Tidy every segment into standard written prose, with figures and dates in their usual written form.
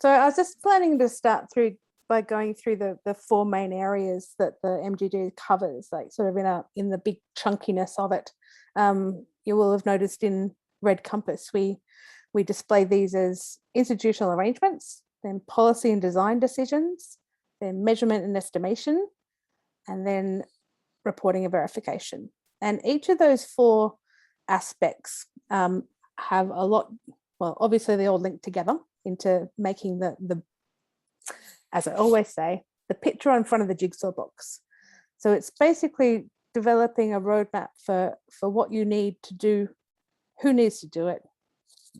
So I was just planning to start by going through the four main areas that the MGD covers, like sort of in the big chunkiness of it. You will have noticed in red compass, we display these as institutional arrangements, then policy and design decisions, then measurement and estimation, and then reporting and verification. And each of those four aspects have a lot, well, obviously they all link together into making the, as I always say, the picture in front of the jigsaw box. So it's basically developing a roadmap for what you need to do, who needs to do it,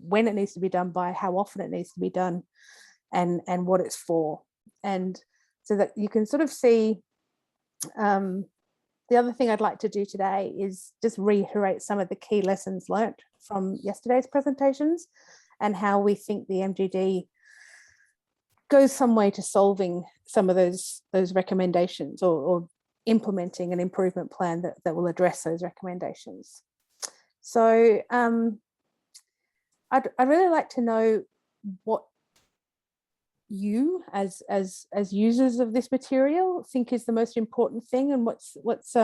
when it needs to be done by, how often it needs to be done, and what it's for. And so that you can sort of see, the other thing I'd like to do today is just reiterate some of the key lessons learnt from yesterday's presentations and how we think the MGD goes some way to solving some of those recommendations or implementing an improvement plan that will address those recommendations. So I'd really like to know what you as users of this material think is the most important thing, and what's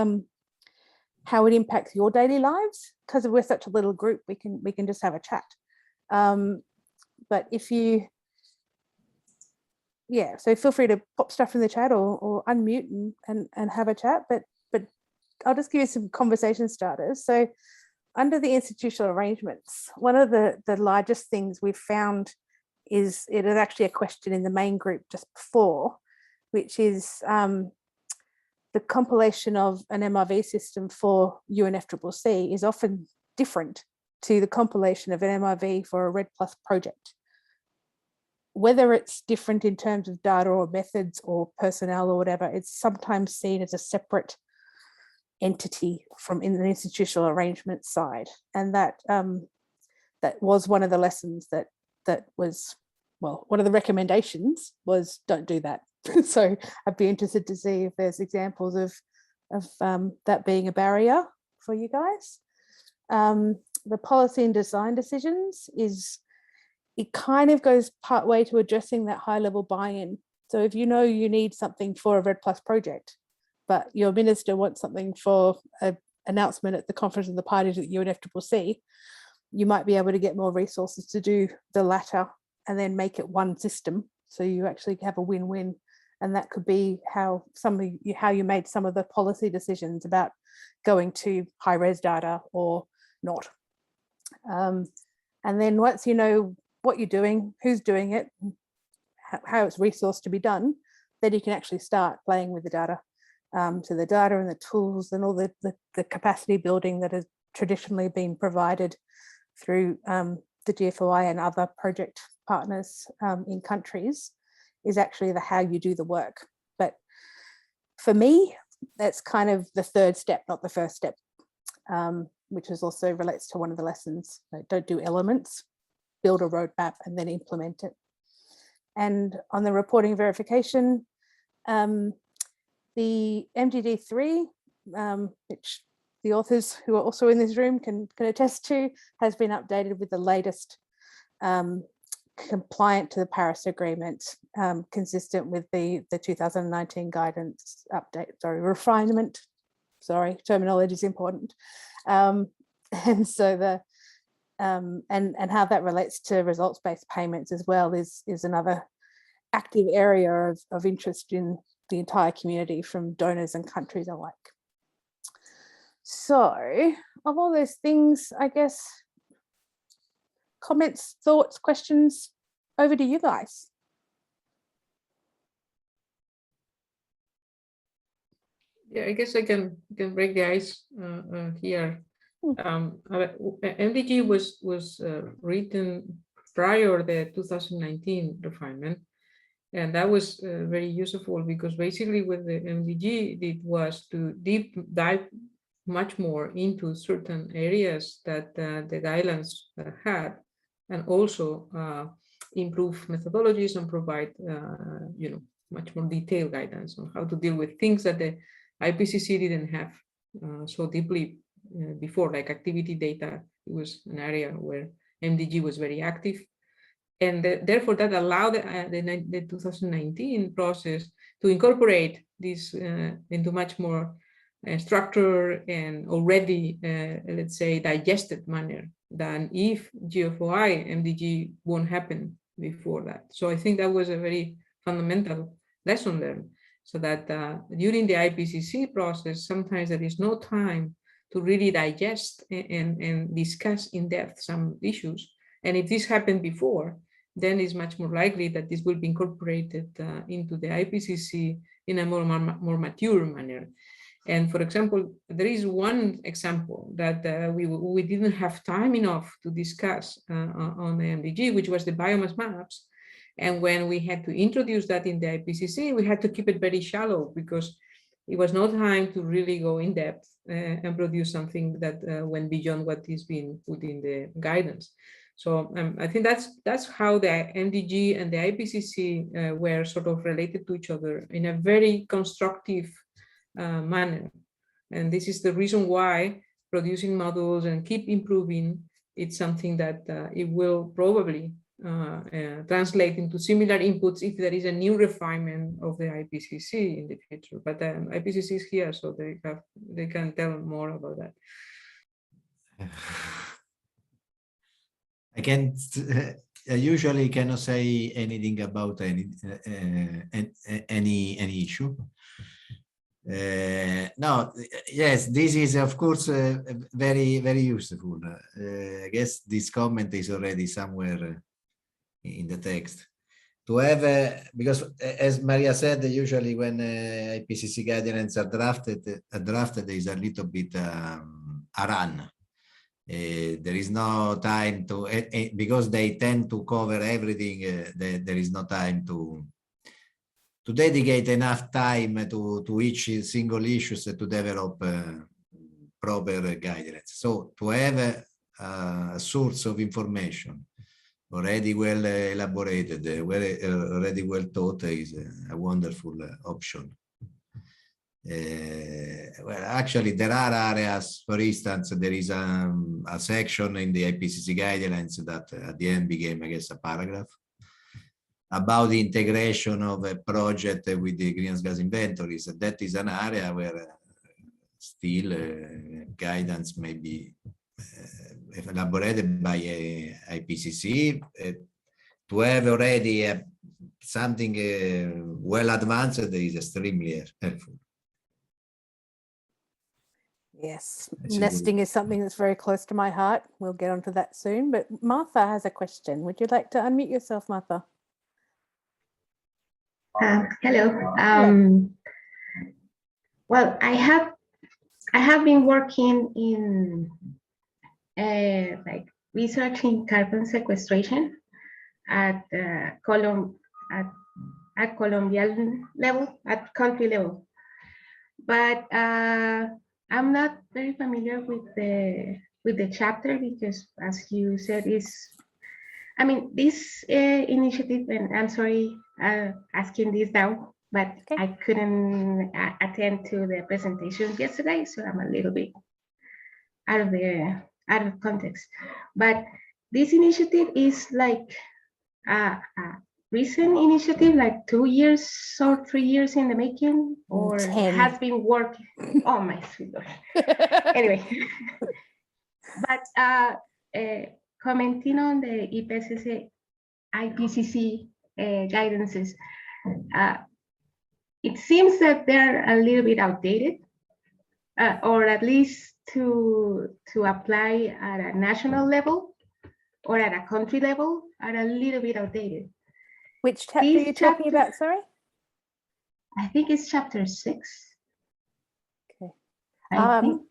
how it impacts your daily lives, because we're such a little group, we can just have a chat. But if you, yeah, so feel free to pop stuff in the chat or unmute and have a chat, but I'll just give you some conversation starters. So under the institutional arrangements, one of the largest things we've found is, it is actually a question in the main group just before, which is the compilation of an MRV system for UNFCCC is often different to the compilation of an MRV for a RED+ project. Whether it's different in terms of data or methods or personnel or whatever, it's sometimes seen as a separate entity from in the institutional arrangement side. And that was one of the lessons that was, well, one of the recommendations was don't do that. So I'd be interested to see if there's examples of that being a barrier for you guys. The policy and design decisions it kind of goes part way to addressing that high level buy-in. So if you know you need something for a RED+ project, but your minister wants something for an announcement at the Conference of the Parties at UNFCCC, you might be able to get more resources to do the latter and then make it one system. So you actually have a win-win. And that could be how you made some of the policy decisions about going to high-res data or not. And then once you know what you're doing, who's doing it, how it's resourced to be done, then you can actually start playing with the data. So the data and the tools and all the capacity building that has traditionally been provided through the GFOI and other project partners in countries is actually the how you do the work. But for me, that's kind of the third step, not the first step, which is also relates to one of the lessons. Like, don't do elements, build a roadmap and then implement it. And on the reporting verification, the MGD3, which the authors who are also in this room can attest to, has been updated with the latest compliant to the Paris Agreement, consistent with the 2019 guidance update, refinement, terminology is important. And so and how that relates to results-based payments as well is another active area of interest in the entire community from donors and countries alike. So of all those things, I guess, comments, thoughts, questions, over to you guys. Yeah, I guess I can break the ice here. MDG was written prior the 2019 refinement, and that was very useful because basically what the MDG did was to deep dive much more into certain areas that the guidelines had, and also improve methodologies and provide much more detailed guidance on how to deal with things that the IPCC didn't have so deeply before, like activity data. It was an area where MDG was very active, And therefore that allowed the 2019 process to incorporate this into much more structured and already, let's say, digested manner than if GFOI MDG won't happen before that. So I think that was a very fundamental lesson learned, so that during the IPCC process, sometimes there is no time to really digest and discuss in depth some issues. And if this happened before, then it's much more likely that this will be incorporated into the IPCC in a more mature manner. And for example, there is one example that we didn't have time enough to discuss on the MDG, which was the biomass maps. And when we had to introduce that in the IPCC, we had to keep it very shallow because it was no time to really go in depth and produce something that went beyond what is being put in the guidance. So I think that's how the MDG and the IPCC were sort of related to each other in a very constructive manner. And this is the reason why producing models and keep improving, it's something that it will probably translate into similar inputs if there is a new refinement of the IPCC in the future. But IPCC is here, so they can tell more about that. I usually cannot say anything about any issue. No, yes, this is of course very, very useful. I guess this comment is already somewhere in the text. To have, because as Maria said, usually when IPCC guidelines are drafted is a little bit a run. There is no time to, because they tend to cover everything, there is no time to dedicate enough time to each single issues to develop proper guidelines. So to have a source of information already well elaborated, already well taught is a wonderful option. Well, actually, there are areas, for instance, there is a section in the IPCC guidelines that at the end became, I guess, a paragraph about the integration of a project with the greenhouse gas inventories. That is an area where still guidance may be elaborated by IPCC. To have already something well advanced is extremely helpful. Yes, nesting is something that's very close to my heart. We'll get onto that soon. But Martha has a question. Would you like to unmute yourself, Martha? Hello. Well, I have been working in like researching carbon sequestration at Colombian level, at country level, but I'm not very familiar with the chapter because, as you said, I mean, this initiative, and I'm sorry asking this now, but okay. I couldn't attend to the presentation yesterday, so I'm a little bit out of context. But this initiative is like a recent initiative, like 2 years or 3 years in the making, or 10. Has been working. Oh my sweet Lord. Anyway, but commenting on the IPCC guidances, it seems that they're a little bit outdated, or at least to apply at a national level or at a country level are a little bit outdated. Which chapter are you talking about, sorry? I think it's chapter 6. Okay. I think.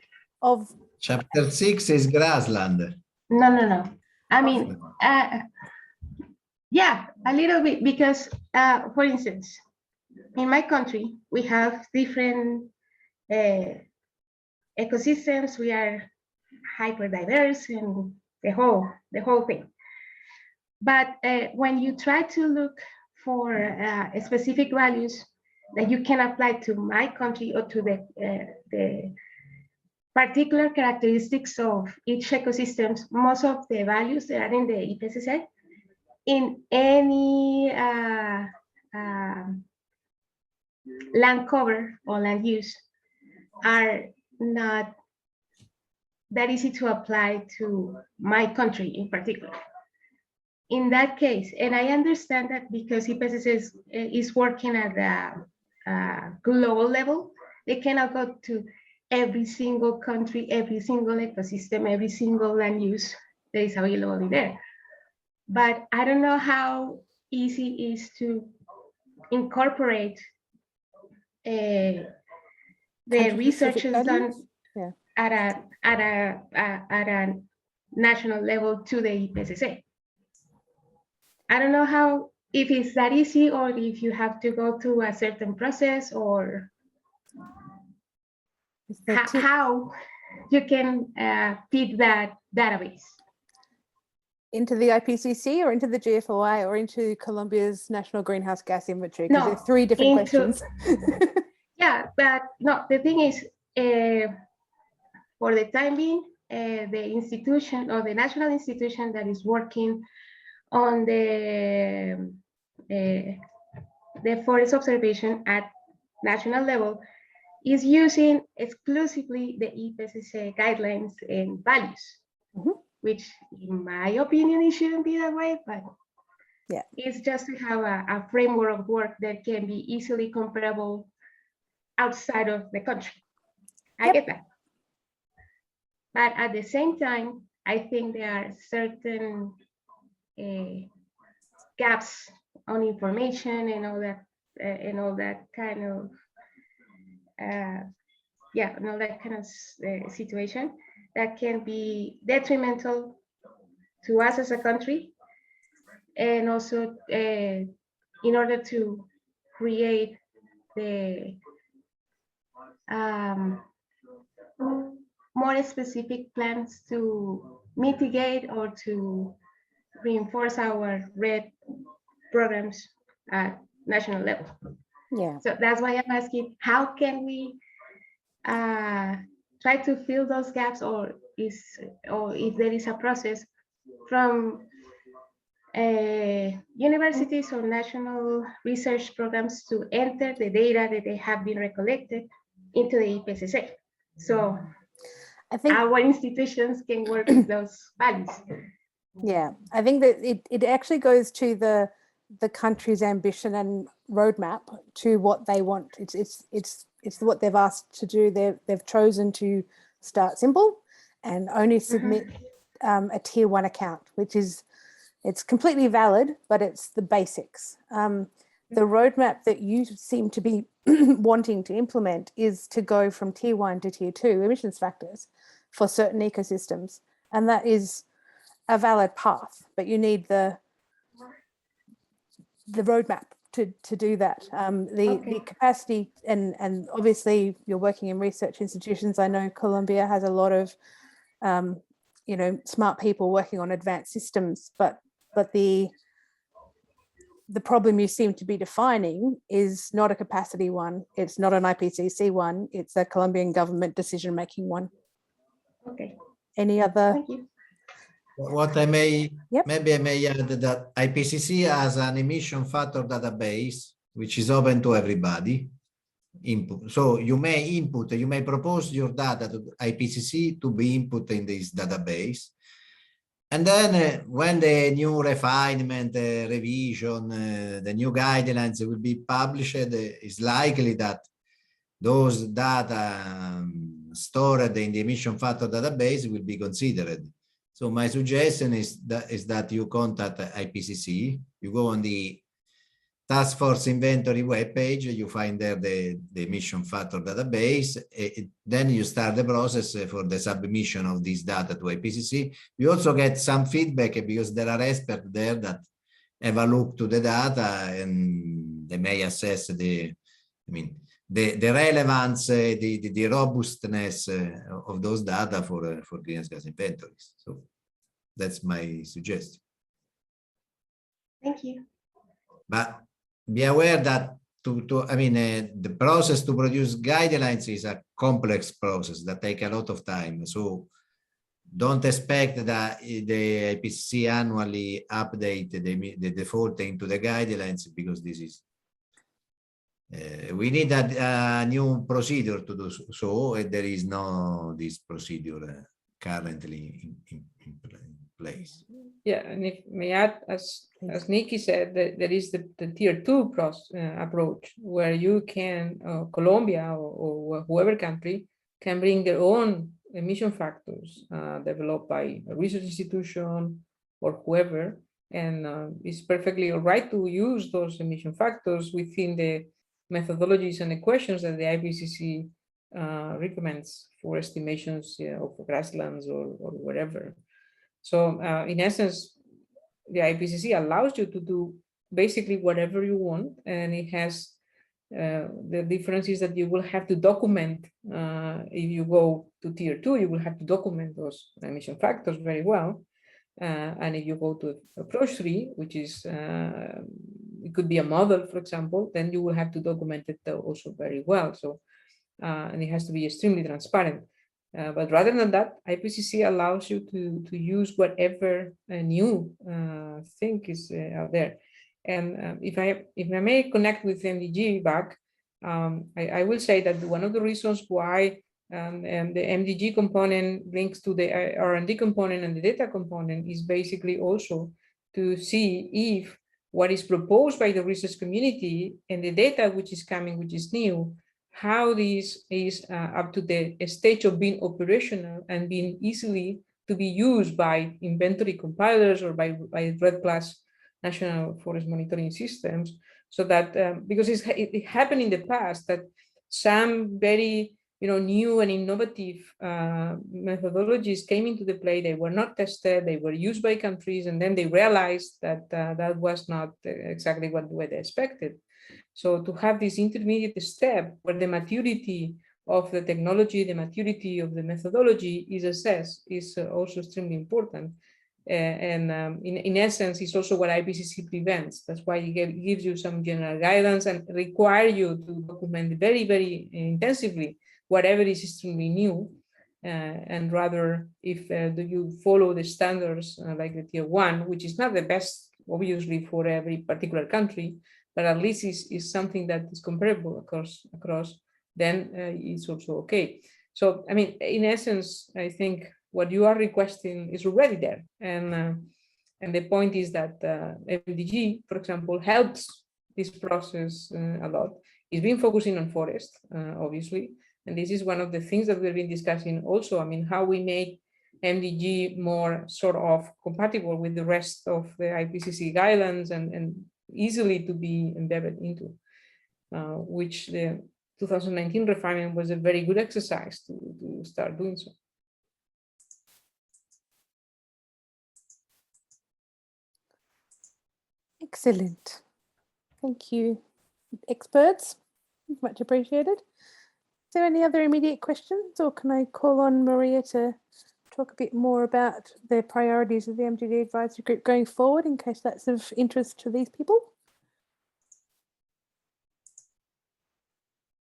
Chapter 6 is grassland. No. I mean, yeah, a little bit, because, for instance, in my country, we have different ecosystems. We are hyper diverse and the whole thing. But when you try to look for specific values that you can apply to my country or to the particular characteristics of each ecosystem, most of the values that are in the IPCC in any land cover or land use are not that easy to apply to my country in particular. In that case, and I understand that because IPCC is working at the global level, they cannot go to every single country, every single ecosystem, every single land use that is available there. But I don't know how easy it is to incorporate the researches done at a national level to the IPCC. I don't know how, if it's that easy or if you have to go through a certain process or how you can feed that database. Into the IPCC or into the GFOI or into Colombia's National Greenhouse Gas Inventory? Because they're three different questions. Yeah, but no, the thing is, for the time being, the institution or the national institution that is working on the forest observation at national level is using exclusively the IPCC guidelines and values, which in my opinion, it shouldn't be that way, but yeah, it's just to have a framework of work that can be easily comparable outside of the country. I get that. But at the same time, I think there are certain gaps on information and all that kind of situation that can be detrimental to us as a country, and also in order to create the more specific plans to mitigate or to reinforce our RED programs at national level. Yeah. So that's why I'm asking, how can we try to fill those gaps, or if there is a process from universities or national research programs to enter the data that they have been recollected into the IPCC. So I think our institutions can work with those values. Yeah, I think that it actually goes to the country's ambition and roadmap to what they want. It's what they've asked to do. They've chosen to start simple and only submit a tier 1 account, which is, it's completely valid, but it's the basics. The roadmap that you seem to be wanting to implement is to go from tier 1 to tier 2 emissions factors for certain ecosystems. And that is a valid path, but you need the roadmap to do that. The capacity, and obviously you're working in research institutions. I know Colombia has a lot of smart people working on advanced systems, but the problem you seem to be defining is not a capacity one. It's not an IPCC one. It's a Colombian government decision-making one. Okay. Any other? Thank you. What I may, maybe I may add that IPCC has an emission factor database, which is open to everybody. Input. So you may input, you may propose your data to IPCC to be input in this database. And then when the new refinement, revision, the new guidelines will be published, it's likely that those data stored in the emission factor database will be considered. So my suggestion is that you contact IPCC, you go on the Task Force Inventory webpage, you find there the emission factor database, then you start the process for the submission of this data to IPCC. You also get some feedback because there are experts there that have a look to the data and they may assess the relevance, the robustness of those data for greenhouse gas inventories. So that's my suggestion. Thank you. But be aware that the process to produce guidelines is a complex process that takes a lot of time. So don't expect that the IPCC annually update the default into the guidelines, because this is we need a new procedure to do so, and there is no this procedure currently in place. Yeah, and if may add, as Nikki said, that there is the tier 2 approach, where you can, Colombia or whoever country can bring their own emission factors developed by a research institution or whoever, and it's perfectly all right to use those emission factors within the methodologies and equations that the IPCC recommends for estimations of grasslands or wherever. So in essence, the IPCC allows you to do basically whatever you want, and it has the difference is that you will have to document, if you go to tier 2, you will have to document those emission factors very well. And if you go to approach 3, which is, it could be a model, for example, then you will have to document it also very well. So, and it has to be extremely transparent. But rather than that, IPCC allows you to use whatever new thing is out there. And if I may connect with MDG back, I will say that one of the reasons why and the MGD component links to the R&D component and the data component is basically also to see if what is proposed by the research community and the data which is coming, which is new, how this is up to the stage of being operational and being easily to be used by inventory compilers or by REDD+ national forest monitoring systems, so that because it happened in the past that some very new and innovative methodologies came into the play. They were not tested, they were used by countries, and then they realized that that was not exactly what they expected. So to have this intermediate step where the maturity of the technology, the maturity of the methodology is assessed is also extremely important. In essence, it's also what IPCC prevents. That's why it gives you some general guidance and require you to document very, very intensively whatever is extremely new. And rather, if do you follow the standards like the tier 1, which is not the best, obviously, for every particular country, but at least is something that is comparable across, then it's also okay. So, I mean, in essence, I think what you are requesting is already there. And the point is that MDG, for example, helps this process a lot. It's been focusing on forest, obviously. And this is one of the things that we've been discussing also. I mean, how we make MDG more sort of compatible with the rest of the IPCC guidelines and easily to be embedded into, which the 2019 refinement was a very good exercise to start doing so. Excellent. Thank you, experts. Much appreciated. Is there any other immediate questions, or can I call on Maria to talk a bit more about the priorities of the MGD advisory group going forward, in case that's of interest to these people?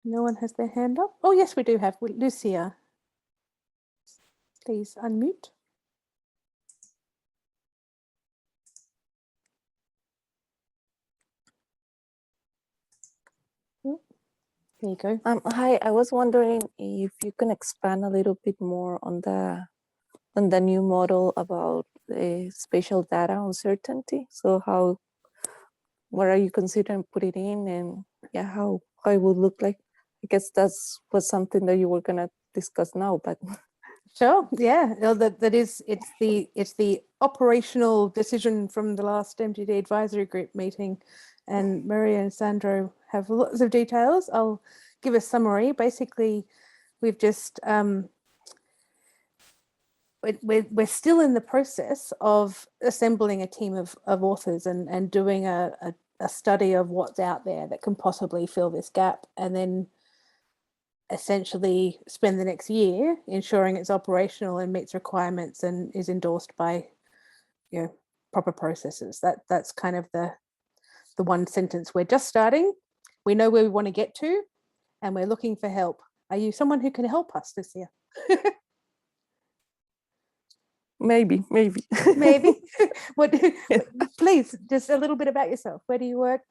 No one has their hand up. Oh, yes, we do have Lucia. Please unmute. There you go. Hi, I was wondering if you can expand a little bit more on the new model about the spatial data uncertainty. So what are you considering putting in, and yeah, how it would look like? I guess that's was something that you were gonna discuss now, but Sure. Yeah. No, it's the operational decision from the last MGD advisory group meeting, and Maria and Sandro have lots of details. I'll give a summary. Basically, we've just we're still in the process of assembling a team of authors and doing a study of what's out there that can possibly fill this gap, and then essentially spend the next year ensuring it's operational and meets requirements and is endorsed by proper processes. That's kind of the one sentence. We're just starting. We know where we want to get to, and we're looking for help. Are you someone who can help us this year? Maybe. Maybe. What? Please, just a little bit about yourself. Where do you work?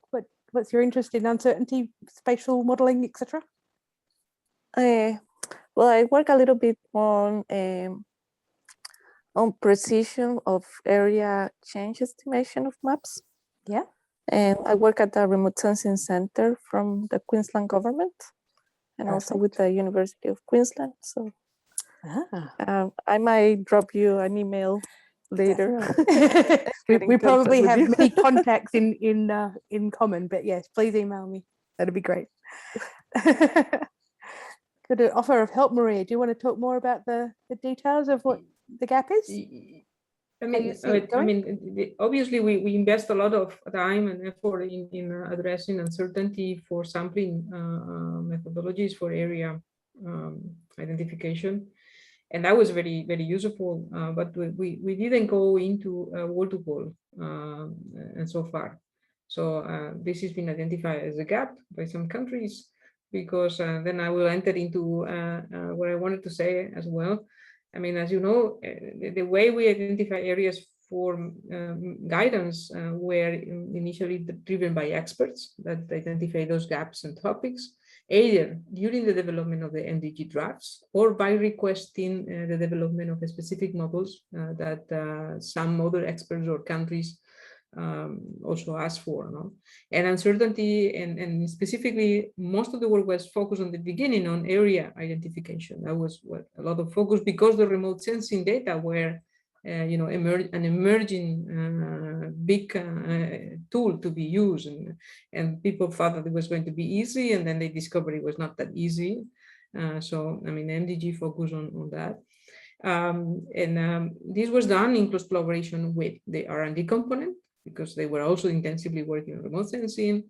What's your interest in uncertainty, spatial modeling, etc.? Well, I work a little bit on precision of area change estimation of maps. Yeah. And I work at the Remote Sensing Center from the Queensland government and also with the University of Queensland. So I might drop you an email later. we probably have many contacts in common, but yes, please email me. That'd be great. Could an offer of help, Maria? Do you want to talk more about the details of what the gap is? Obviously, we invest a lot of time and effort in addressing uncertainty for sampling methodologies for area identification, and that was very, very useful. But we didn't go into wall-to-wall and so far. So this has been identified as a gap by some countries, because then I will enter into what I wanted to say as well. I mean, as you know, the way we identify areas for guidance were initially driven by experts that identify those gaps and topics, either during the development of the MDG drafts or by requesting the development of specific models that some other experts or countries also asked for. No? And uncertainty, and specifically, most of the work was focused on the beginning on area identification. That was what a lot of focus, because the remote sensing data were an emerging big tool to be used, and people thought that it was going to be easy, and then they discovered it was not that easy. So I mean, MDG focused on that. This was done in close collaboration with the R&D component, because they were also intensively working on remote sensing,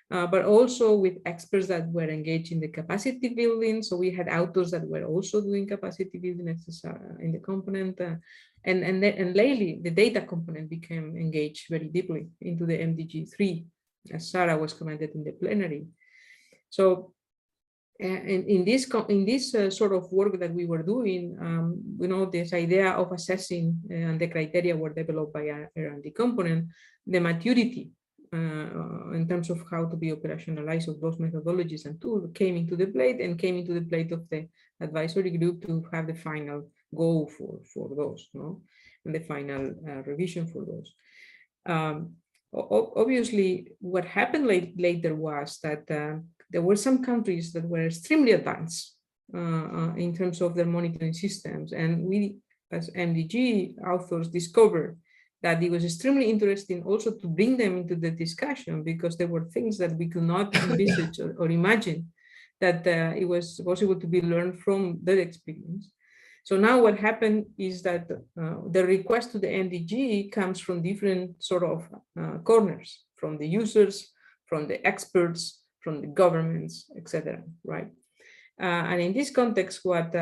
but also with experts that were engaged in the capacity building. So we had authors that were also doing capacity building exercise in the component. And lately, the data component became engaged very deeply into the MDG3, as Sarah was commented in the plenary. So in this sort of work that we were doing, this idea of assessing, and the criteria were developed by R&D component, the maturity in terms of how to be operationalized of those methodologies and tools came into the plate, and came into the plate of the advisory group to have the final goal for those, and the final revision for those. Obviously, what happened later was that there were some countries that were extremely advanced in terms of their monitoring systems, and we, as MDG authors, discovered that it was extremely interesting also to bring them into the discussion, because there were things that we could not envisage or imagine that it was possible to be learned from their experience. So now what happened is that the request to the MDG comes from different sort of corners, from the users, from the experts, from the governments, etc. Right? And in this context, what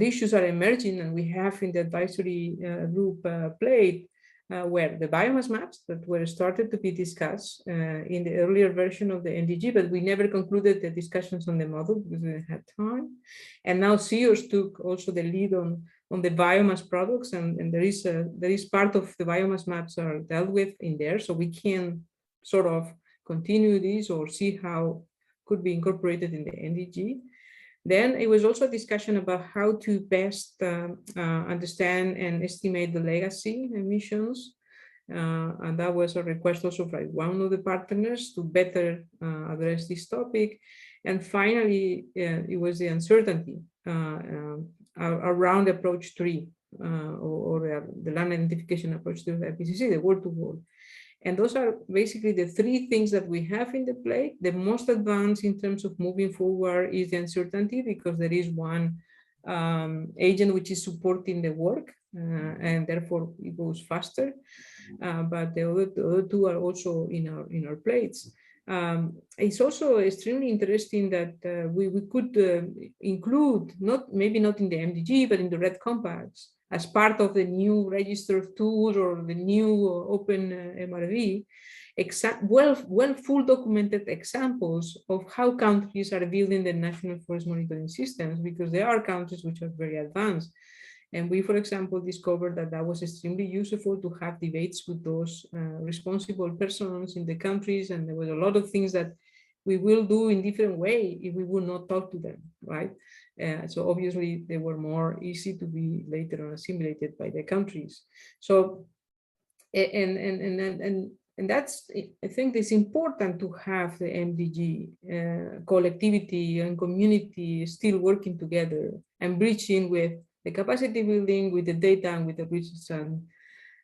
issues are emerging, and we have in the advisory group plate, were the biomass maps that were started to be discussed in the earlier version of the MDG, but we never concluded the discussions on the model because we didn't have time. And now CEOs took also the lead on the biomass products, and there is part of the biomass maps are dealt with in there, so we can sort of continue this or see how could be incorporated in the MDG. Then it was also a discussion about how to best understand and estimate the legacy emissions. And that was a request also by one of the partners to better address this topic. And finally, it was the uncertainty around approach 3 or the land identification approach to the IPCC, the wall-to-wall. And those are basically the three things that we have in the plate. The most advanced in terms of moving forward is the uncertainty, because there is one agent which is supporting the work, and therefore it goes faster. But the other two are also in our plates. It's also extremely interesting that we could include, maybe not in the MDG, but in the red compacts, as part of the new register of tools or the new open MRV, full documented examples of how countries are building their national forest monitoring systems, because there are countries which are very advanced. And we, for example, discovered that that was extremely useful to have debates with those responsible persons in the countries. And there was a lot of things that we will do in different way if we will not talk to them, right? So obviously they were more easy to be later on assimilated by the countries. So, and that's, I think it's important to have the MDG collectivity and community still working together and bridging with the capacity building, with the data, and with the research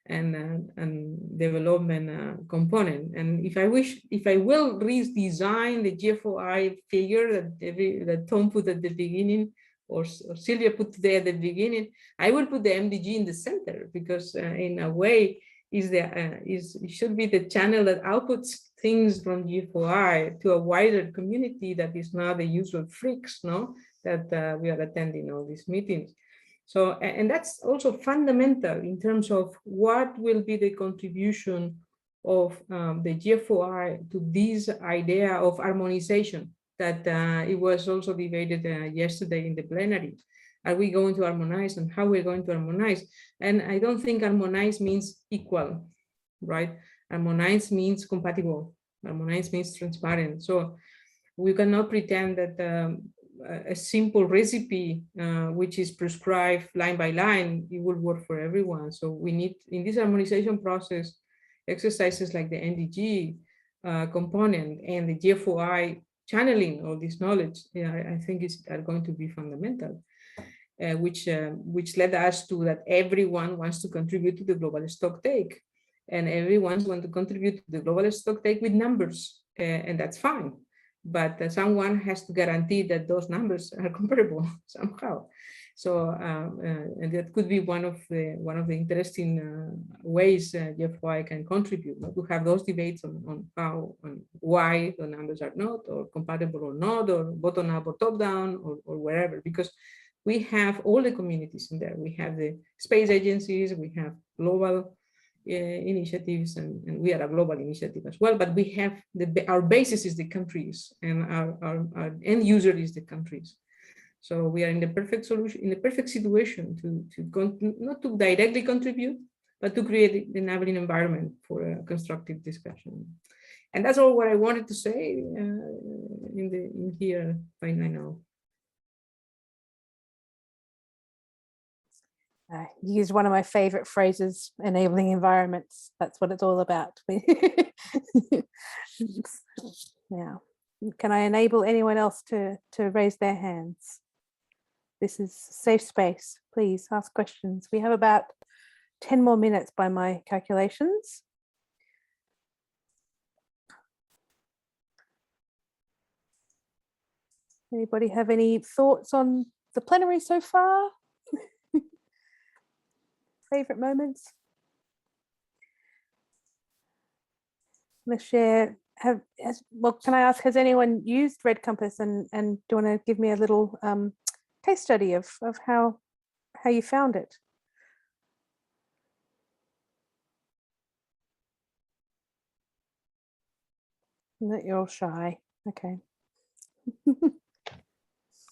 and development component. And if I will redesign the GFOI figure that Tom put at the beginning, or Sylvia put there at the beginning, I will put the MDG in the center, because in a way it should be the channel that outputs things from GFOI to a wider community that is not the usual freaks, no, that we are attending all these meetings. So, and that's also fundamental in terms of what will be the contribution of the GFOI to this idea of harmonization that it was also debated yesterday in the plenary. Are we going to harmonize, and how we're going to harmonize? And I don't think harmonize means equal, right? Harmonize means compatible. Harmonize means transparent. So we cannot pretend that a simple recipe, which is prescribed line by line, it will work for everyone. So we need, in this harmonization process, exercises like the NDG component and the GFOI channeling all this knowledge, I think are going to be fundamental, which led us to that everyone wants to contribute to the global stocktake, and everyone wants to contribute to the global stocktake with numbers, and that's fine. But someone has to guarantee that those numbers are comparable somehow. So, and that could be one of the interesting ways GFOI can contribute, to have those debates on how and why the numbers are not, or compatible or not, or bottom up or top down, or wherever, because we have all the communities in there. We have the space agencies, we have global initiatives, and we are a global initiative as well, but we have our basis is the countries, and our end user is the countries. So we are in the perfect solution, in the perfect situation to not to directly contribute, but to create the enabling environment for a constructive discussion. And that's all what I wanted to say in here by now. You used one of my favorite phrases, enabling environments. That's what it's all about. Yeah. Can I enable anyone else to raise their hands? This is safe space. Please ask questions. We have about 10 more minutes by my calculations. Anybody have any thoughts on the plenary so far? Favorite moments? I'm going to share. Well, can I ask, has anyone used Red Compass, and do you want to give me a little case study of how you found it? That you're all shy. Okay.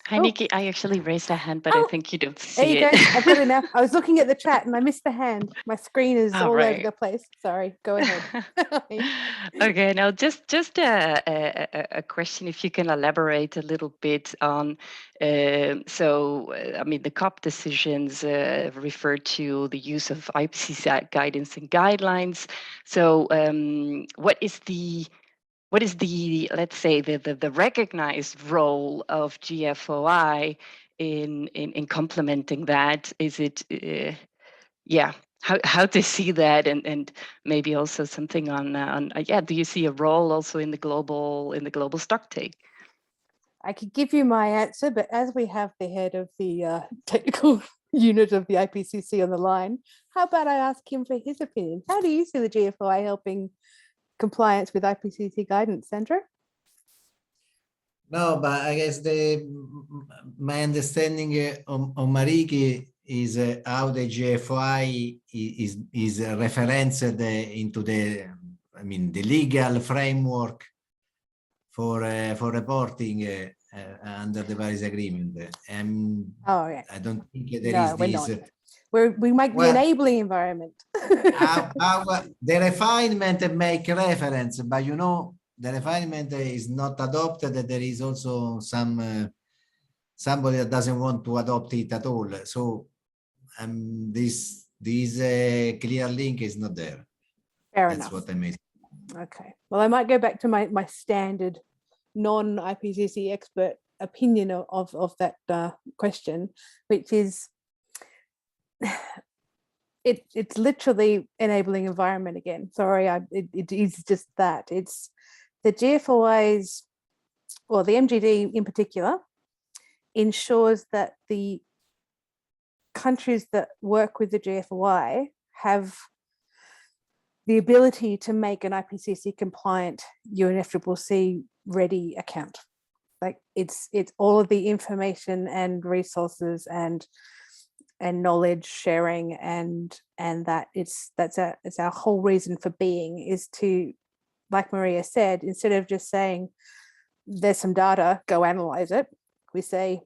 Hi, Nikki. I actually raised a hand, but I think you don't see there you it. go. I've got it now. I was looking at the chat and I missed the hand. My screen is all over the place. Sorry. Go ahead. Okay. Now, just a question, if you can elaborate a little bit on. I mean, the COP decisions refer to the use of IPCC guidance and guidelines. So, what is the, let's say, the recognized role of GFOI in complementing that? Is it, yeah, how to see that, and maybe also something on do you see a role also in the global stocktake? I could give you my answer, but as we have the head of the technical unit of the IPCC on the line, how about I ask him for his opinion? How do you see the GFOI helping compliance with IPCC guidance, Sandra? No, but I guess my understanding on Mariki is how the GFOI is referenced into the legal framework for reporting under the Paris Agreement. Oh, yeah. I don't think there is this where we make the Well, enabling environment. The refinement make reference, but you know, the refinement is not adopted. There is also some somebody that doesn't want to adopt it at all. So this clear link is not there. Fair That's enough. what I mean. Okay. Well, I might go back to my standard non-IPCC expert opinion of that question, which is it's literally enabling environment again. Sorry, it is just that. It's the GFOIs, or the MGD in particular, ensures that the countries that work with the GFOI have the ability to make an IPCC compliant UNFCCC ready account. Like it's all of the information and resources and knowledge sharing and that it's our whole reason for being, is to, like Maria said, instead of just saying there's some data, go analyze it, we say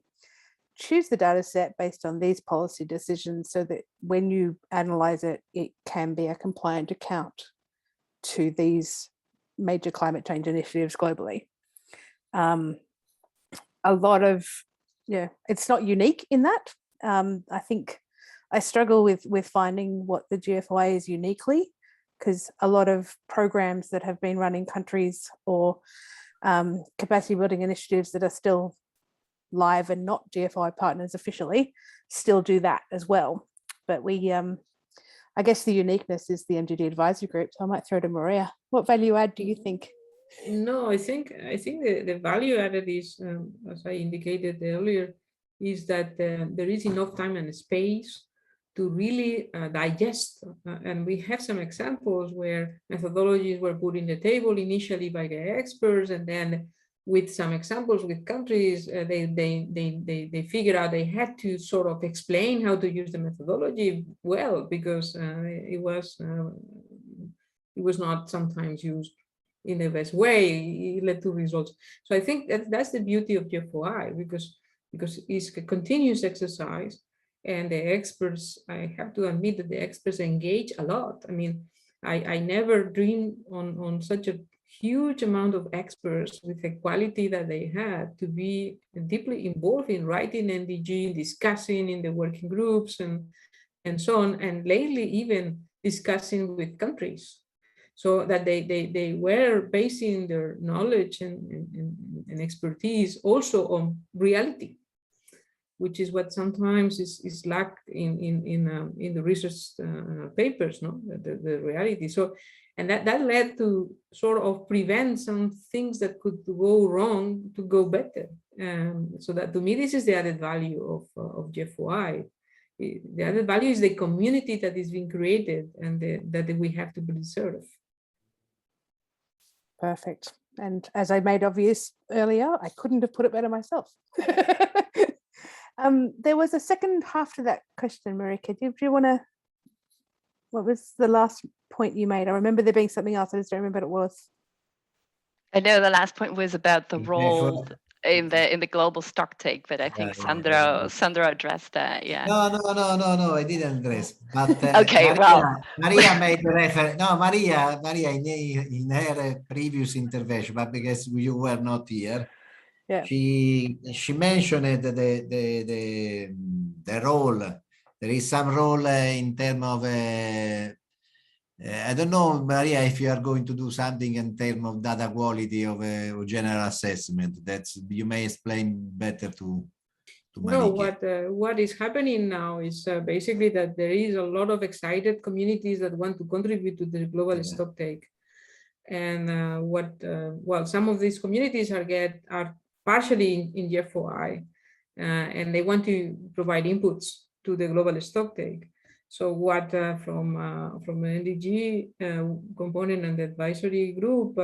choose the data set based on these policy decisions so that when you analyze it, it can be a compliant account to these major climate change initiatives globally. A lot of, it's not unique in that. I think I struggle with finding what the GFOI is uniquely, because a lot of programs that have been run in countries or capacity building initiatives that are still live and not GFOI partners officially still do that as well. But we, I guess the uniqueness is the MGD advisory group. So I might throw to Maria. What value add do you think? No, I think the value added is, as I indicated earlier, is that there is enough time and space to really digest. And we have some examples where methodologies were put in the table initially by the experts, and then with some examples with countries, they figured out they had to sort of explain how to use the methodology well, because it was not sometimes used in the best way. It led to results. So I think that's the beauty of GFOI, because it's a continuous exercise, and the experts, I have to admit that the experts engage a lot. I mean, I never dreamed on such a huge amount of experts with the quality that they had to be deeply involved in writing NDG, discussing in the working groups and so on, and lately even discussing with countries, so that they were basing their knowledge and expertise also on reality, which is what sometimes is lacked in the research papers, no, the reality. So, and that led to sort of prevent some things that could go wrong to go better. So that, to me, this is the added value of GFOI. The added value is the community that is being created and that we have to preserve. Perfect. And as I made obvious earlier, I couldn't have put it better myself. There was a second half to that question, Marika. Do you want to, what was the last point you made? I remember there being something else. I just don't remember what it was. I know the last point was about the role in the global stock take, but I think Sandra addressed that. Yeah. No, I didn't address. But okay, Maria made the reference. No, Maria in her previous intervention, but because you were not here, yeah, she mentioned the role. There is some role in terms of I don't know, Maria, if you are going to do something in terms of data quality of general assessment. That's, you may explain better to Maria. No, what is happening now is basically that there is a lot of excited communities that want to contribute to the global stock take, and well, some of these communities are partially in GFOI, and they want to provide inputs to the global stock take. So what from NDG component and the advisory group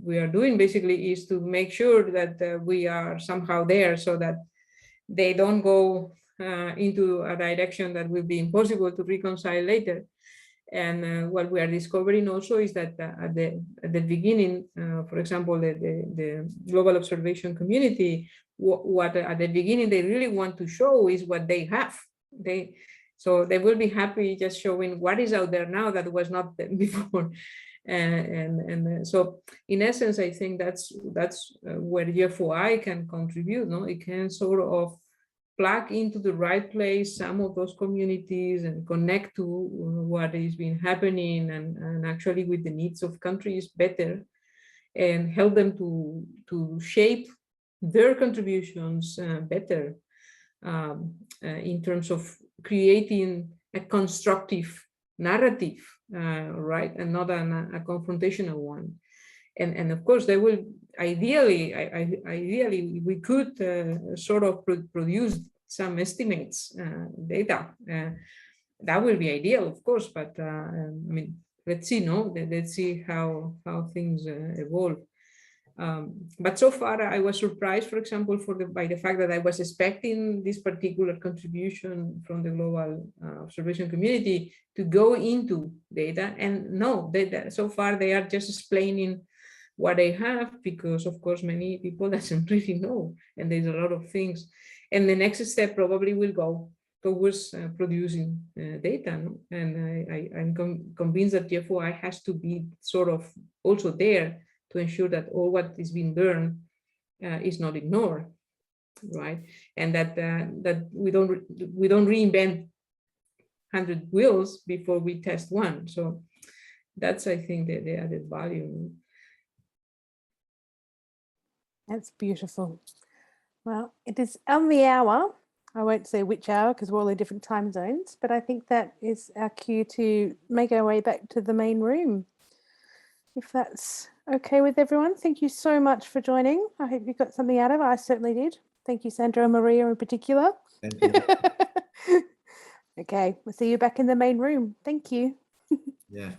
we are doing basically is to make sure that we are somehow there, so that they don't go into a direction that will be impossible to reconcile later. And what we are discovering also is that at the beginning, for example, the global observation community, what at the beginning they really want to show is what they have. So they will be happy just showing what is out there now that was not there before. So in essence, I think that's where GFOI can contribute. No, it can sort of plug into the right place some of those communities and connect to what is been happening and actually with the needs of countries better, and help them to shape their contributions better in terms of creating a constructive narrative, right, and not a confrontational one. And of course, they will ideally we could sort of produce some estimates data. That will be ideal, of course, but I mean, let's see, no, let's see how things evolve. But so far, I was surprised, for example, by the fact that I was expecting this particular contribution from the global observation community to go into data, and no, so far they are just explaining what they have, because of course many people doesn't really know, and there's a lot of things. And the next step probably will go towards producing data, no? And I'm convinced that GFOI has to be sort of also there to ensure that all what is being learned is not ignored, right? And that we don't reinvent 100 wheels before we test one. So that's, I think, the added value. That's beautiful. Well, it is on the hour. I won't say which hour because we're all in different time zones, but I think that is our cue to make our way back to the main room. If that's okay with everyone. Thank you so much for joining. I hope you got something out of it. I certainly did. Thank you, Sandra and Maria in particular. Thank you. Okay, we'll see you back in the main room. Thank you. Yeah.